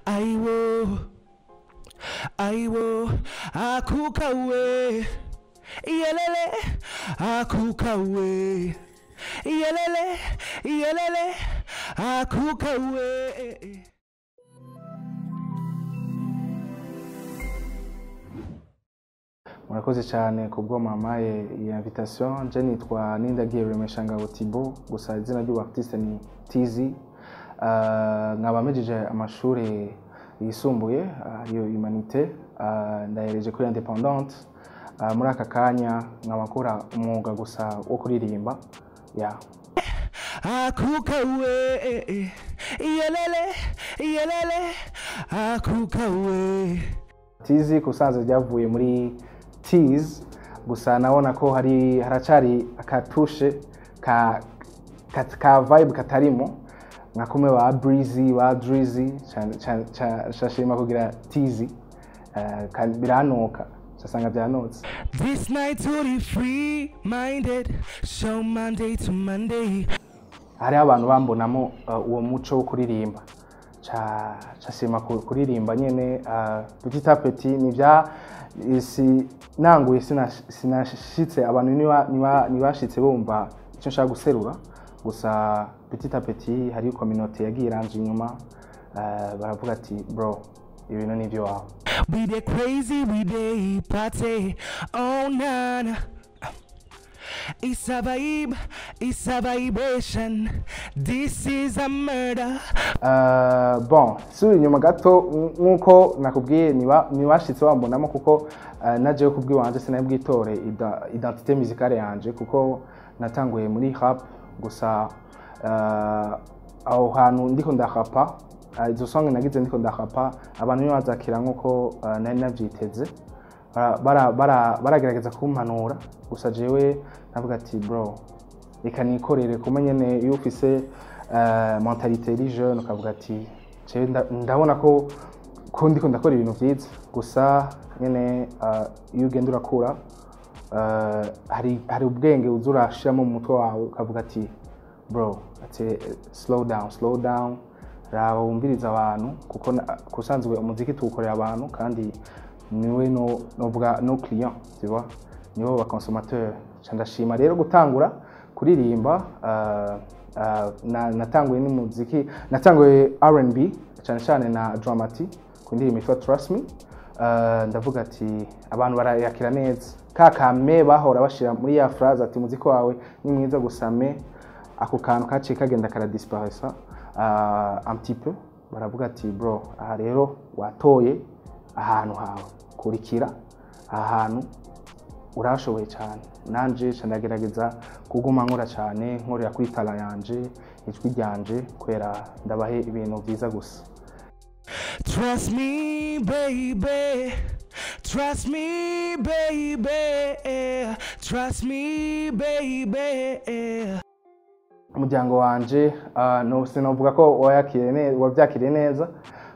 aiwo, aiwo, akukawe, yelele, akukawe, yelele, yelele, akukawe. Murakoze cyane kubwo mamaye iyi invitation. Je nitwa Nindagiye Remeshangabo Thibaut, gusa izina ry'ubartiste ni Tizi. Nkaba mejeje amashuri yisumbuye ariyo Humanité, ndahereje kuri Independante. Muri aka kanya nkaba nkora umwuga gusa wo kuririmba. Akukawe, yelele, yelele, akukawe. Tizi kusanze ryavuye muri Tease, gusa nabona ko haracari akatushe ka vibe katarimo nka kumwe ba Breezy ba Drizzy shashima kugira Tizi, biranuka sasanga byanotse. This night totally free minded, so Monday to Monday. Hari abantu bambonamo uwo muco wo kuririmba, shashima kuririmba nyene petit à petit nivya isi nanguye sinashitse abantu nibashitse bumva icyo nshaka guserura, gusa petit à petit hari communauté yagiye iranje inyuma, baravuga ati bro ibintu nivyo wawe. We dey crazy, we dey party all night. It's a vibe, it's a vibration. This is a murder. Bon, suri nyuma gato nkuko nakubwiye niwashitse wambonamo kuko naje kubwi wanje sinabwitore identité musicale yanje kuko natanguye muri rap, gusa aho hantu ndiko ndahapa izo song nagize ndiko ndahapa abantu bazakira nkuko nari navyiteze, baragerageza kumpanura, gusa jewe navuga ati bro reka nikorere kuma nyene iyo ufise mentalité iri jeune ukavuga ati jewe ndabona ko ndiko ndakora ibintu vyiza, gusa nyene iyo ugenda urakura hari ubwenge uzurashiramo mu mutwe wawe ukavuga ati bro ati slow down, raba wumviriza abantu kuko kusanzwe umuziki tuwukorera abantu kandi niwe novuga no client, tu vois, nibo ba consommateur. Ndashima rero gutangura kuririmba, natanguye n'umuziki, natanguye R&B cyane na Dramati ku ndirimbo yitwa Trust Me. Ndavuga ati abantu barayakira neza, kakame bahora bashira muri ya phrase ati muziki wawe ni mwiza gusame, ako kantu kaciye kagenda kara disparaître un petit peu, baravuga ati bro aha rero watoye ahantu hawe kurikira, ahantu urashoboye cyane. Nanje ndagerageza kuguma nkora cyane, nkorera kuri tala yanje, ijwi ryanje, kwera ndabahe ibintu byiza gusa. Trust me baby, trust me baby, trust me baby. Umuryango wanje sinovuga ko wabyakiriye neza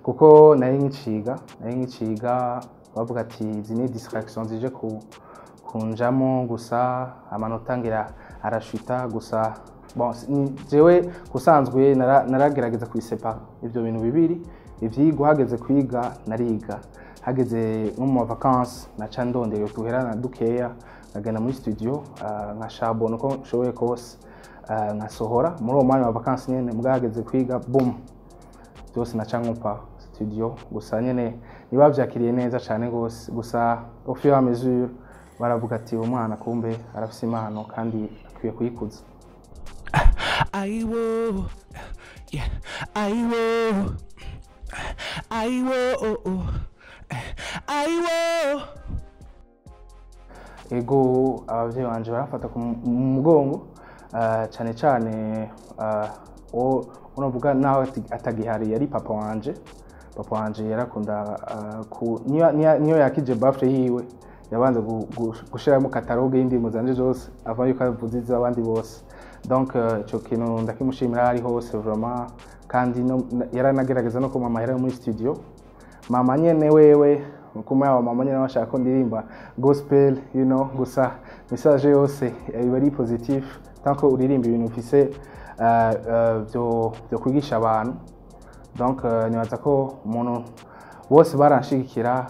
kuko nari nkiciga bavuga ati izi ni distractions zije kunjamo, gusa amanota ngira arashita, gusa bon jewe kusanzwe naragerageza kwisepara ivyo bintu bibiri. Ivyigwa hageze kwiga nariga, hageze mu vacances naca ndondera utuherana dukeya ngagenda muri studio nkashabona uko nshoboye kose nkasohora muri uwo mwanya wa vacances nyene. Mbwageze kwiga boom byose naca nkupa studio, gusa nyene nibavyakiriye neza cyane gose, gusa au fur et à mesure baravuga ati umwana kumbe arafise impano kandi akwiye kuyikuza. Aiwo, yeah, aiwo, Ego abavyeyi banje barafata ku mugongo cyane unavuga naho atagihari yari papa wanje yarakunda niyo yakije birthday yiwe yabanze gushiramo catalogue y'indimo zanje zose avant yuko avuziza abandi bose. Donc cyo kintu ndakimushimira ari hose vraiment, kandi yaranagerageza no kuma mahera muri studio. Mama nyene wewe kuma mama nyene bashaka ko ndirimba gospel, you know, gusa message yose iba ari positive tant que uririmba ibintu ufise byo kwigisha abantu, donc nibaza ko umuntu bose baranshigikira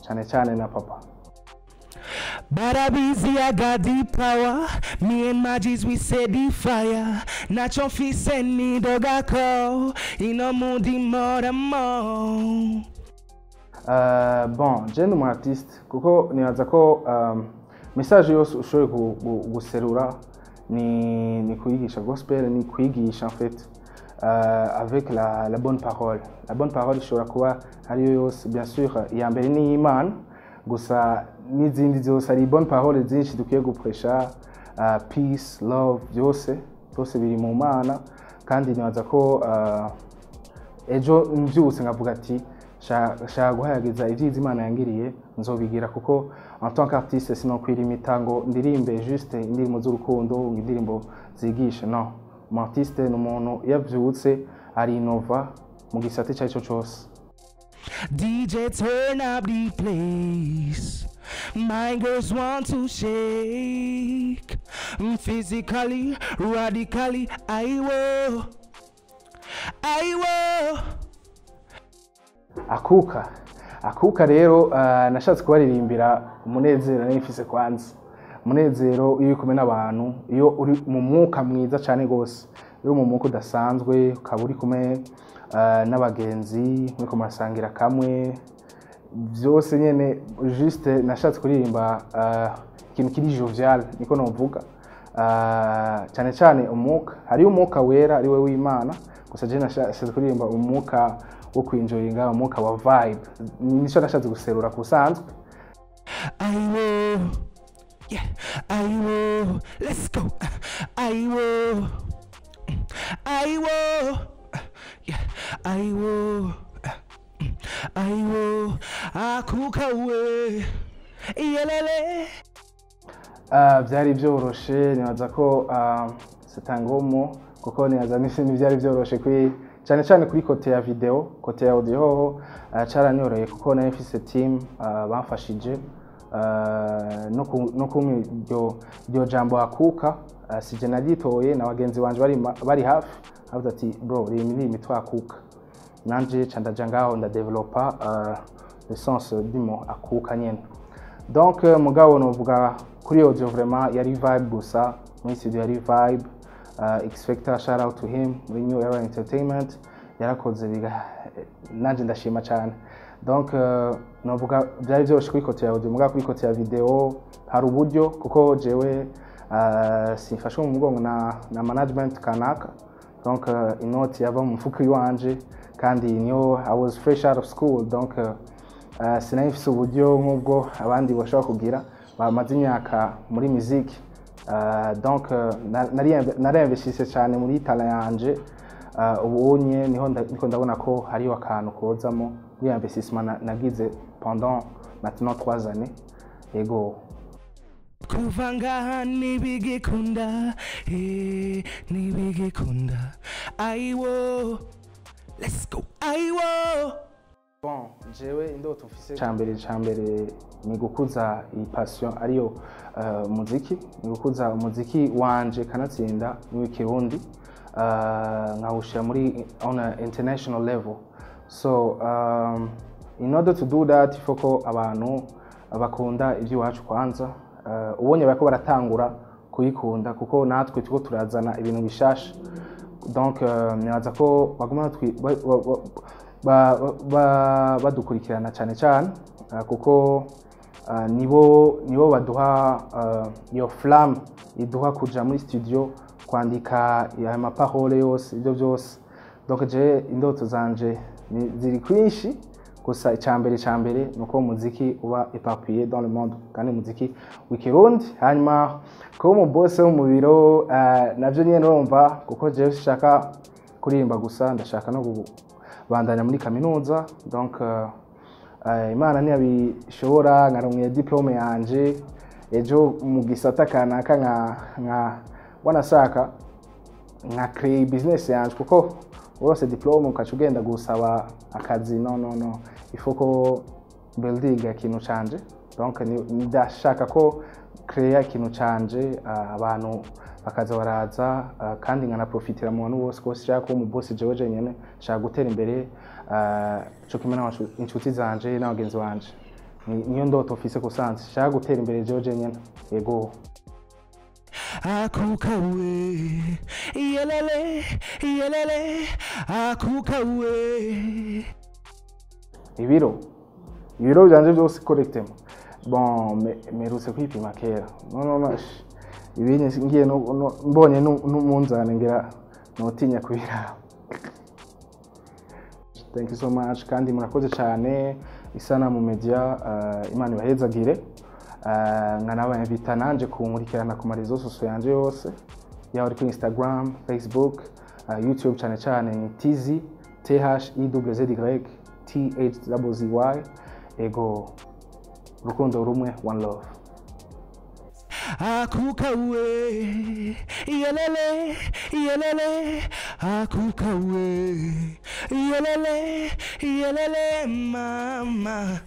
cyane cyane na papa. But I busy, I got the power. Me and my G's, we set the fire. Not your feet send me doga call. In a moody more. Bon, je ni umu artiste kuko nibaza ko message yose ushoboye guserura ni kwigisha gospel, ni kwigisha en fait avec la bonne parole. La bonne parole ishobora kuba ariyo yose, bien sûr iya mbere ni Imana, gusa n'izindi zose ari bonne parole zinshi dukwiye gupresha, peace, love, byose biri mu Mana. Kandi nibaza ko ejo mbyutse nkavuga ati shaka guhayagiza ibyiza Imana yangiriye nzobigira, kuko en tant qu'artiste sinokwirimita ngo ndirimbe juste indirimbo z'urukundo, indirimbo zigisha. No, umu artiste ni umuntu yavyutse ari inova mu gisate cyaco cyose. DJ turn up the place. My girls want to shake. Physically, radically, I will. Akuka rero nashatse kubaririmbira umunezero nifise kwanza. Umunezero iyo kumwe n'abantu, iyo uri mu mwuka mwiza cyane gose, uri mu mwuka udasanzwe, ukaba uri kumwe n'abagenzi muri kumasangira kamwe, byose nyene juste nashatse kuririmba ikintu kiri jovial, niko novuga. Cyane cyane umwuka, hari umwuka wera ari we w'Imana, gusa je nashatse kuririmba umwuka wo kwinjoyinga, umwuka wa vibe, nico nashatse guserura kusanzwe. I will, yeah, I will, let's go. I will, yeah, I will, akuka we, yelele. Byari byoroshe, nibaza ko setangomo, kuko nibaza byari byoroshe cyane kuri kote ya video, kote ya audio caranyoroye kuko nayo mfise team bamfashije no kumwe ryo jambo akuka, sije nagitoye na bagenzi banje bari hafi, avuga ati bro rimwe twakuka, nanje candaja ngaho nda developa le sens du mot akuka nyene. Donc mugabo novuga kuri audio vraiment yari vibe gusa, muri studio yari vibe. X Factor, shout out to him, muri New Era Entertainment, yarakoze nanje ndashima cyane. Donc novuga byari byose kuri kote ya audio, mugabo kuri kote ya video hari uburyo, kuko jewe simfashe mu mugongo na management kanaka. Donc inoti yava mu mfuko wanje, kandi niyo I was fresh out of school, donc sinayifise uburyo nk'ubwo abandi bashobora kugira bamaze imyaka muri muziki. Donc narinvestise cyane muri talent yanje, ubunye niko ndabona ko hari akantu kozamo muri investissement nagize pendant maintenant 3 années. Ego kuvanga nibigikunda, nibigikunda. I will, let's go. I will. Bon, jewe indoto mfise cyambere ni gukuza iyi passion ariyo muziki, ni gukuza umuziki wanje kanatsinda n'Ikirundi, nkawushira muri on a international level. So in order to do that, ifoko abantu bakunda iby'iwacu kwanza, ubonye bako baratangura kuyikunda, kuko natwe tuko turazana ibintu bishasha. Donc nibaza ko baguma badukurikirana cyane kuko nibo baduha iyo flamme iduha kuja muri studio kwandika ya maparole yose, ibyo byose. Donc je indoto zanje ziri kwinshi, gusa icyambere nuko muziki uba éparpillé dans le monde, kandi muziki w'ikirundi. Hanyuma ko mu boss wo mu biro navyo nyene urumva, kuko je shaka kuririmba gusa, ndashaka no bandanya muri kaminuza. Donc Imana ntiyabishobora, nkaronka diplome yanje ejo mu gisata kanaka nka wanashaka nka create business yanje, kuko urose diplome ukacugenda gusaba akazi. No ifoko building ikintu canje. Donc ndashaka ko create ikintu canje abantu bakaza baraza kandi nkanaprofitira mu bantu bose ko shaka ko mu boss jewe jenyene shaka gutera imbere cyo kimwe n'inshuti zanje n'abagenzi banje niyo ndoto ofise ko sanze shaka gutera imbere jewe jenyene yego akukawe yelele yelele akukawe ibiro byanje byose correctement bon merutse kwipima kera no ibinye ngiye mbonye n'umunzane ngira notinya kubira. Thank you so much kandi murakoze cyane Isanamu Media Imana ibahezagire nkanaba invita nanje kumurikirana ku marezo sosio yanje yose yaho ari ku Instagram, Facebook, YouTube cyane TZ THEWZY THZZY ego rukundo rumwe one love. Akukawe yelele yelele akukawe yelele yelele mama